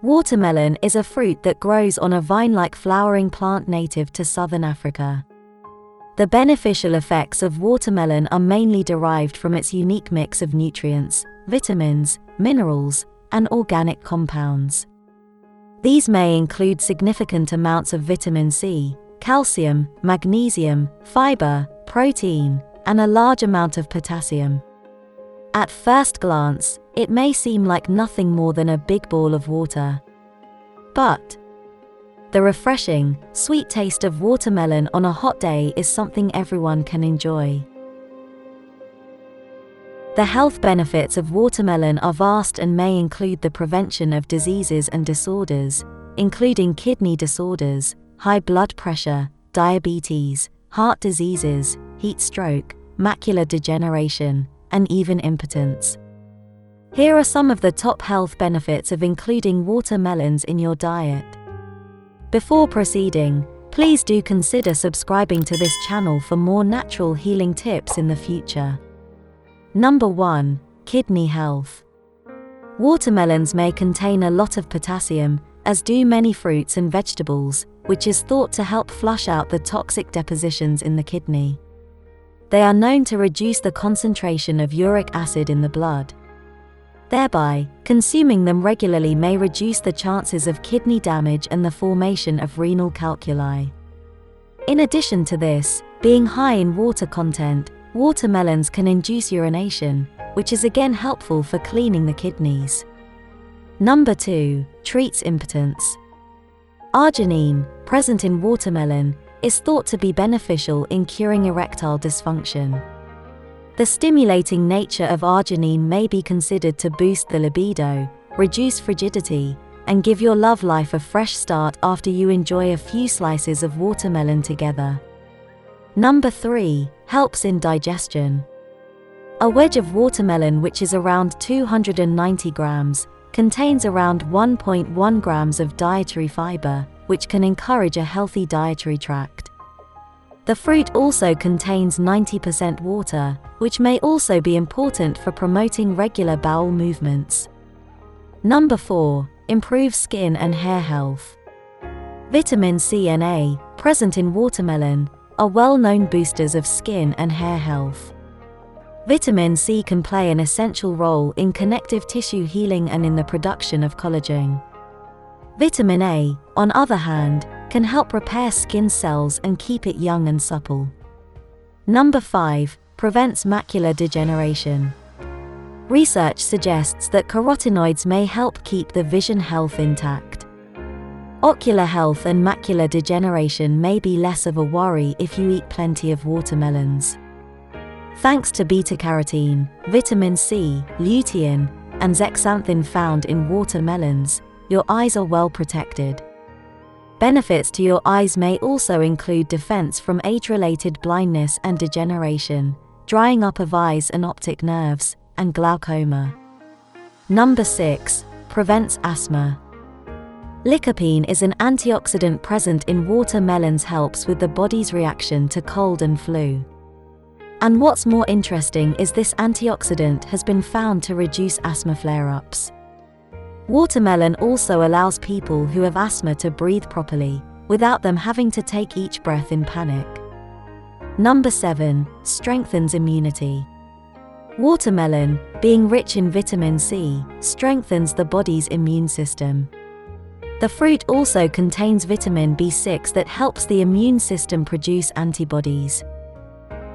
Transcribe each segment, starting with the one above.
Watermelon is a fruit that grows on a vine-like flowering plant native to southern Africa. The beneficial effects of watermelon are mainly derived from its unique mix of nutrients, vitamins, minerals, and organic compounds. These may include significant amounts of vitamin C, calcium, magnesium, fiber, protein, and a large amount of potassium. At first glance, it may seem like nothing more than a big ball of water. But the refreshing, sweet taste of watermelon on a hot day is something everyone can enjoy. The health benefits of watermelon are vast and may include the prevention of diseases and disorders, including kidney disorders, high blood pressure, diabetes, heart diseases, heat stroke, macular degeneration, and even impotence. Here are some of the top health benefits of including watermelons in your diet. Before proceeding, please do consider subscribing to this channel for more natural healing tips in the future. Number 1. Kidney health. Watermelons may contain a lot of potassium, as do many fruits and vegetables, which is thought to help flush out the toxic depositions in the kidney. They are known to reduce the concentration of uric acid in the blood. Thereby, consuming them regularly may reduce the chances of kidney damage and the formation of renal calculi. In addition to this, being high in water content, watermelons can induce urination, which is again helpful for cleaning the kidneys. Number 2. Treats impotence. Arginine, present in watermelon, is thought to be beneficial in curing erectile dysfunction. The stimulating nature of arginine may be considered to boost the libido, reduce frigidity, and give your love life a fresh start after you enjoy a few slices of watermelon together. Number 3. Helps in digestion. A wedge of watermelon, which is around 290 grams, contains around 1.1 grams of dietary fiber, which can encourage a healthy dietary tract. The fruit also contains 90% water, which may also be important for promoting regular bowel movements. Number 4. Improves skin and hair health. Vitamin C and A, present in watermelon, are well-known boosters of skin and hair health. Vitamin C can play an essential role in connective tissue healing and in the production of collagen. Vitamin A, on the other hand, can help repair skin cells and keep it young and supple. Number 5. Prevents macular degeneration. Research suggests that carotenoids may help keep the vision health intact. Ocular health and macular degeneration may be less of a worry if you eat plenty of watermelons. Thanks to beta-carotene, vitamin C, lutein, and zeaxanthin found in watermelons, your eyes are well protected. Benefits to your eyes may also include defense from age-related blindness and degeneration, drying up of eyes and optic nerves, and glaucoma. Number 6. Prevents asthma. Lycopene is an antioxidant present in watermelons, helps with the body's reaction to cold and flu. And what's more interesting is this antioxidant has been found to reduce asthma flare-ups. Watermelon also allows people who have asthma to breathe properly, without them having to take each breath in panic. Number 7. Strengthens immunity. Watermelon, being rich in vitamin C, strengthens the body's immune system. The fruit also contains vitamin B6 that helps the immune system produce antibodies.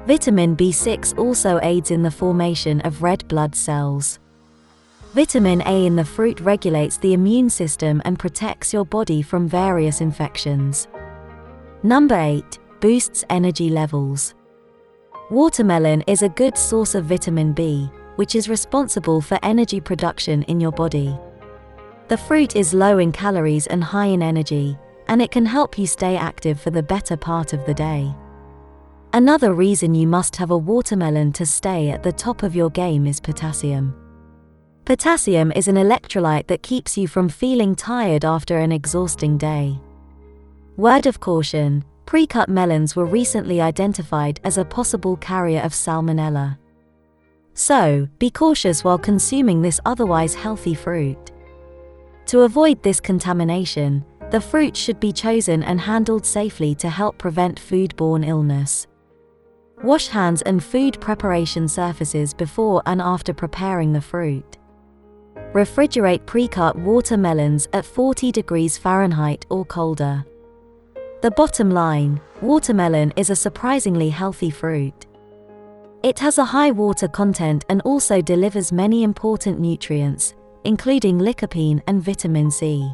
Vitamin B6 also aids in the formation of red blood cells. Vitamin A in the fruit regulates the immune system and protects your body from various infections. Number 8. Boosts energy levels. Watermelon is a good source of vitamin B, which is responsible for energy production in your body. The fruit is low in calories and high in energy, and it can help you stay active for the better part of the day. Another reason you must have a watermelon to stay at the top of your game is potassium. Potassium is an electrolyte that keeps you from feeling tired after an exhausting day. Word of caution: pre-cut melons were recently identified as a possible carrier of salmonella. So, be cautious while consuming this otherwise healthy fruit. To avoid this contamination, the fruit should be chosen and handled safely to help prevent foodborne illness. Wash hands and food preparation surfaces before and after preparing the fruit. Refrigerate pre-cut watermelons at 40 degrees Fahrenheit or colder. The bottom line, watermelon is a surprisingly healthy fruit. It has a high water content and also delivers many important nutrients, including lycopene and vitamin C.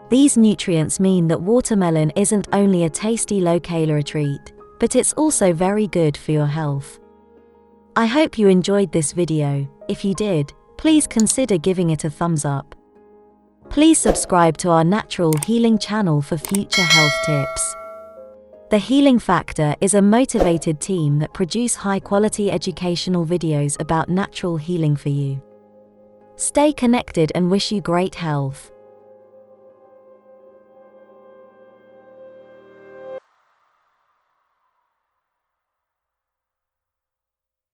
These nutrients mean that watermelon isn't only a tasty low-calorie treat, but it's also very good for your health. I hope you enjoyed this video. If you did, please consider giving it a thumbs up. Please subscribe to our Natural Healing channel for future health tips. The Healing Factor is a motivated team that produce high-quality educational videos about natural healing for you. Stay connected and wish you great health.